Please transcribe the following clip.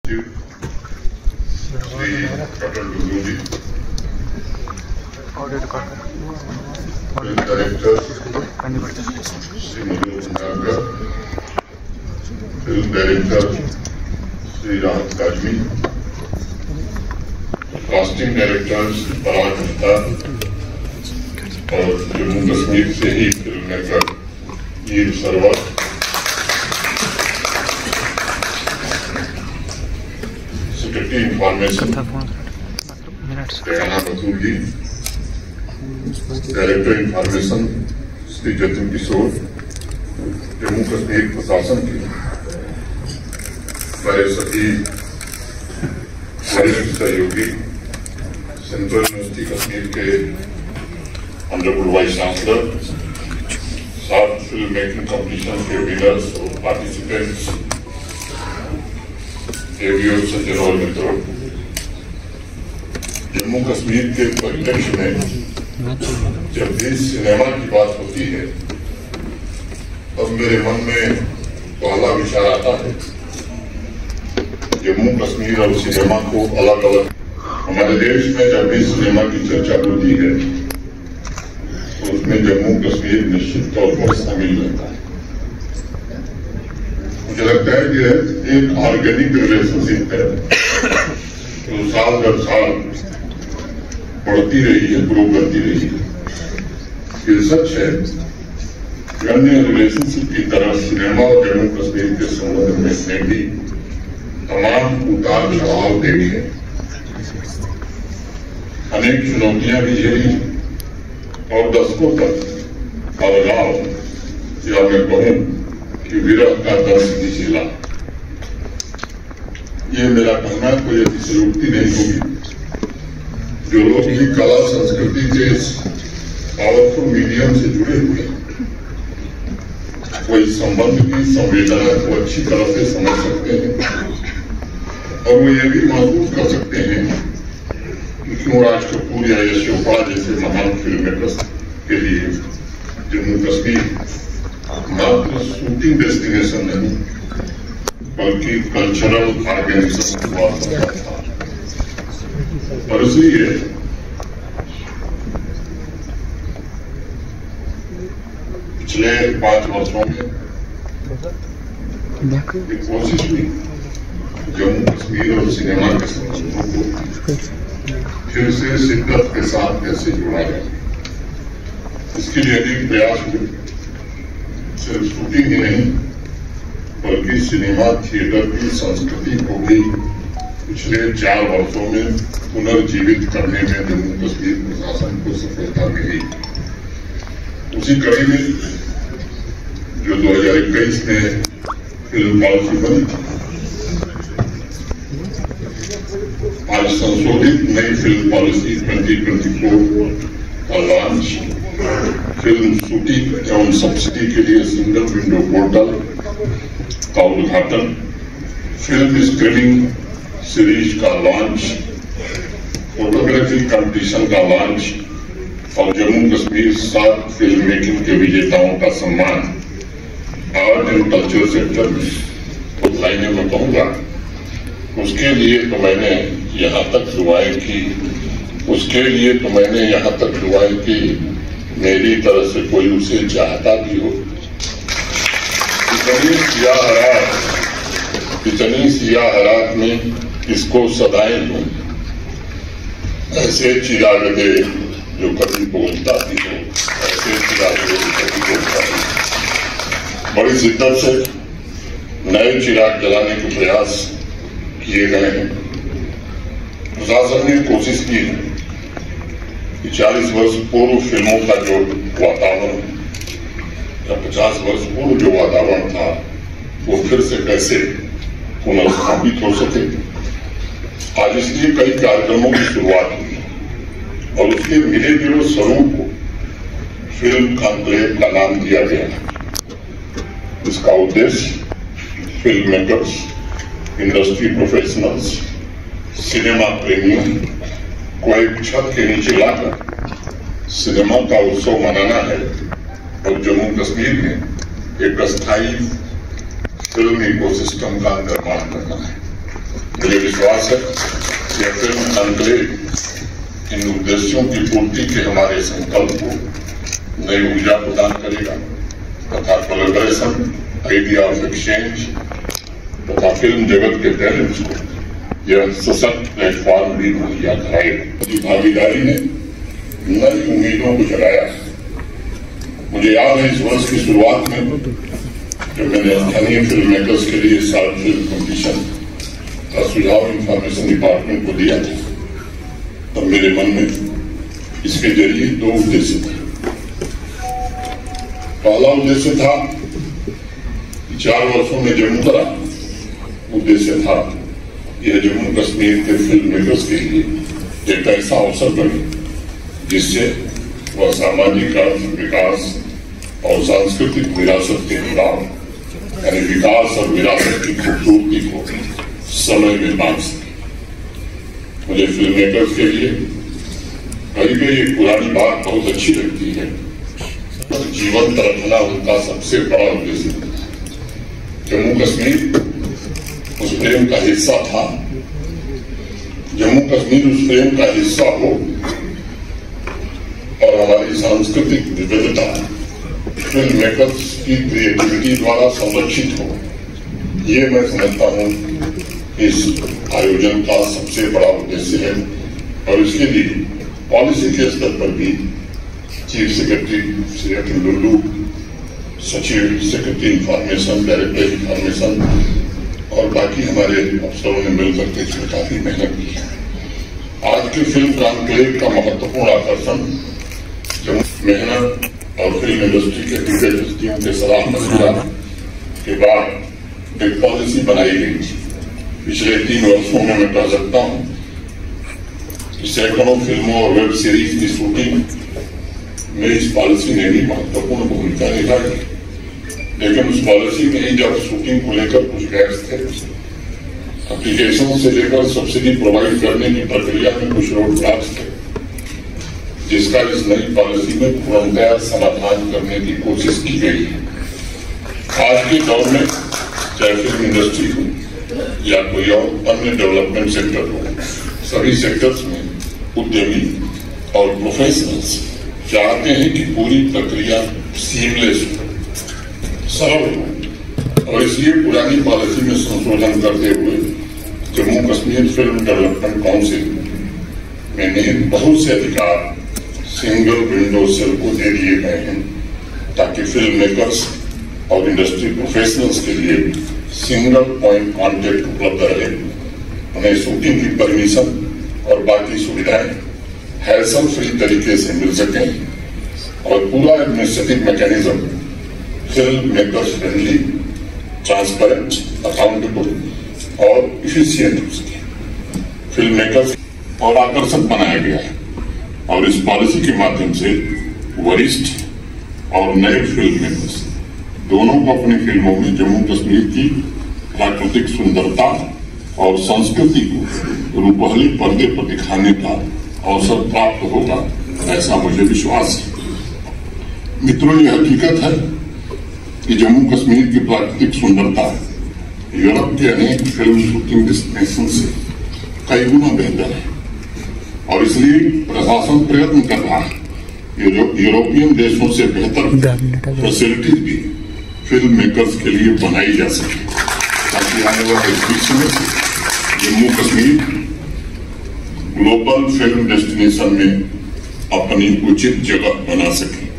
Shri Atal Dullu ji, film director Shri Madhu Bhandarkar, film director Shri Rahat Kazmi, casting director Shri Parag Gupta और जम्मू कश्मीर से ही film maker Mir Sarwar, secretary information Rehana Batool ji, director information Shri Jatin Kishore, Jammu Kashmir प्रशासन के हमारे सभी वरिष्ठ सहयोगी, सेंट्रल यूनिवर्सिटी कश्मीर के ऑनरेबल वाइस चांसलर, सात फिल्म मेकिंग कॉम्पिटिशन के विनर्स और पार्टिसिपेंट्स, देवियों सज्जन और मित्रों, जम्मू कश्मीर के परिप्रेक्ष्य में जब भी सिनेमा की बात होती है तब मेरे मन में पहला विचार आता है जम्मू कश्मीर और सिनेमा को अलग अलग। हमारे देश में जब भी सिनेमा की चर्चा होती है तो उसमें जम्मू कश्मीर निश्चित तौर पर शामिल रहता है। मुझे लगता है कि एक ऑर्गेनिक रिलेशनशिप है तो साल दर साल बढ़ती रही है, ग्रो करती रही है। ये सच है कि अन्य रिलेशनशिप की तरह सिनेमा और जम्मू कश्मीर के संबंध में भी तमाम उतार चढ़ाव देखे, अनेक चुनौतियां भी झेली और दशकों तक अलगाव या मैं कहूं कि विरह का दर्द भी झेला। ये मेरा कहना कोई अतिशयोक्ति नहीं होगी। जो लोग भी कला संस्कृति के पावरफुल मीडियम से जुड़े हुए हैं वो इस संबंध की संवेदना को अच्छी तरह से समझ सकते हैं और वो ये भी महसूस कर सकते हैं कि क्यों राज कपूर या यश चोपड़ा जैसे महान फिल्म मेकर्स के लिए जम्मू कश्मीर मात्र शूटिंग डेस्टिनेशन नहीं बल्कि कल्चरल ऑर्गेनाइजेशन हुआ करता था। और इसलिए पिछले 5 वर्षों में एक कोशिश हुई जम्मू कश्मीर और सिनेमा के संबंधों को फिर से शिद्दत के साथ कैसे जोड़ा जाए। इसके लिए अनेक प्रयास हुए, सिर्फ शूटिंग ही नहीं बल्कि सिनेमा थिएटर की संस्कृति को भी पिछले 4 वर्षों में पुनर्जीवित करने में जम्मू कश्मीर प्रशासन को सफलता मिली। उसी कड़ी में जो 2021 में फिल्म पॉलिसी बनी थी, आज संशोधित नई फिल्म पॉलिसी 2024 का लॉन्च, फिल्म शूटिंग एवं सब्सिडी के लिए सिंगल विंडो पोर्टल का उद्घाटन, फिल्म स्क्रीनिंग सीरीज का लॉन्च, फोटोग्राफी कंपटीशन का लॉन्च और जम्मू कश्मीर 7 फिल्म मेकिंग के विजेताओं का सम्मान आर्ट एंड कल्चर सेक्टर में कुछ लाइनें में कहूंगा। उसके लिए तो मैंने यहाँ तक दुआएं की, मेरी तरफ से कोई उसे चाहता भी हो। इतनी सियाह रात में इसको सदाएं दूं, ऐसे चिराग दे जो कभी बोलता भी हो, ऐसे चिराग दे जो कभी बोलता भी। बड़ी शिद्दत से नए चिराग जलाने के प्रयास किए गए हैं। प्रशासन ने कोशिश की है कि 40 वर्ष पूर्व फिल्मों का जो वातावरण या 50 वर्ष पूर्व जो वातावरण था वो फिर से कैसे पुनर्स्थापित हो सके। आज इसलिए कई कार्यक्रमों की शुरुआत हुई और उसके मिले जुले स्वरूप को फिल्म कॉन्क्लेव का नाम दिया गया। इसका उद्देश्य film makers, industry professionals, cinema प्रेमियों को एक छत के नीचे लाकर सिनेमा का उत्सव मनाना है और जम्मू कश्मीर में एक अस्थायी फिल्म इकोसिस्टम का निर्माण करना है। मुझे विश्वास है कि फिल्म एन्क्लेव इन उद्देश्यों की पूर्ति के हमारे संकल्प को नई ऊर्जा प्रदान करेगा तथा कोलैबोरेशन, आइडिया ऑफ एक्सचेंज तथा फिल्म जगत के टैलेंट्स को यह सशक्त प्लेटफॉर्म भी मुहैया कराएगा। भागीदारी ने नई उम्मीदों को जगाया। मुझे याद है इस वर्ष की शुरुआत में जब मैंने स्थानीय फिल्म मेकर्स के लिए शॉर्ट फिल्म कॉम्पिटिशन का सुझाव इंफॉर्मेशन डिपार्टमेंट को दिया था, तब मेरे मन में इसके जरिए दो उद्देश्य थे। पहला उद्देश्य था कि 4 वर्षों में जम्मू का उद्देश्य था यह जम्मू कश्मीर के फिल्म मेकर्स के लिए एक ऐसा अवसर बने जिससे वह सामाजिक आर्थिक विकास और सांस्कृतिक विरासत के खिलाफ यानी विकास और विरासत की खूबसूरती को समय में बांध सके। मुझे फिल्म मेकर्स के लिए कहीं एक पुरानी बात बहुत अच्छी लगती है, जीवंत रखना उनका सबसे बड़ा उद्देश्य है। जम्मू कश्मीर उस प्रेम का हिस्सा था। जम्मू कश्मीर उस प्रेम का हिस्सा हो और हमारी सांस्कृतिक विविधता फिल्म मेकर्स की क्रिएटिविटी द्वारा संरक्षित हो, ये मैं समझता हूँ इस आयोजन का सबसे बड़ा उद्देश्य है। और इसके लिए पॉलिसी के स्तर पर भी chief secretary Shri Atul Lulu, सचिव सेक्रेटरी इंफॉर्मेशन, डायरेक्टर इंफॉर्मेशन और बाकी हमारे अफसरों ने मिलकर के इसमें काफी मेहनत की है। आज के फिल्म कॉन्क्लेव का महत्वपूर्ण आकर्षण मेहनत और फिल्म इंडस्ट्री के दिग्गज हस्तियों के सलाह मशवरा के बाद एक पॉलिसी बनाई गई। पिछले 3 वर्षों में मैं कह सकता हूँ कि सैकड़ों फिल्मों और वेब सीरीज की शूटिंग में इस पॉलिसी ने भी महत्वपूर्ण भूमिका निभाई। लेकिन उस पॉलिसी में जब शूटिंग को लेकर कुछ गैप्स थे, एप्लीकेशन से लेकर सब्सिडी प्रोवाइड करने की प्रक्रिया में कुछ रोड ब्लॉक्स थे, जिसका इस नई पॉलिसी में पूर्णतया समाधान करने की कोशिश की गई है। आज के दौर में चाहे फिल्म इंडस्ट्री हो या कोई और अन्य डेवलपमेंट सेक्टर हो, सभी सेक्टर्स में उद्यमी और प्रोफेशनल्स चाहते हैं कि पूरी प्रक्रिया सीमलेस हो, सरल हो। और इसलिए पुरानी पॉलिसी में संशोधन करते हुए Jammu Kashmir film development council में बहुत से अधिकार सिंगल विंडो सेल को दे दिए गए हैं, ताकि फिल्म मेकर्स और इंडस्ट्री प्रोफेशनल्स के लिए सिंगल पॉइंट कॉन्टेक्ट उपलब्ध रहे। उन्हें शूटिंग की परमिशन और बाकी सुविधाएं हैसल फ्री तरीके से मिल सकें और पूरा administrative mechanism film makers friendly, transparent, accountable और इफिशियंट हो सके। फिल्म मेकर्स और आकर्षक बनाया गया है और इस पॉलिसी के माध्यम से वरिष्ठ और नए फिल्म मेकर्स दोनों को अपनी फिल्मों में जम्मू कश्मीर की प्राकृतिक सुंदरता और संस्कृति को रूपहली पर्दे पर दिखाने का अवसर प्राप्त होगा, ऐसा मुझे विश्वास है। मित्रों, ये हकीकत है कि जम्मू कश्मीर की प्राकृतिक सुंदरता यूरोप के अनेक फिल्म शूटिंग डेस्टिनेशन से कई गुना बेहतर है और इसलिए प्रशासन प्रयत्न कर रहा है यूरोपियन देशों से बेहतर फैसिलिटीज भी फिल्म मेकर्स के लिए बनाई जा सके, ताकि आने वाले भविष्य में Jammu Kashmir global film destination में अपनी उचित जगह बना सके।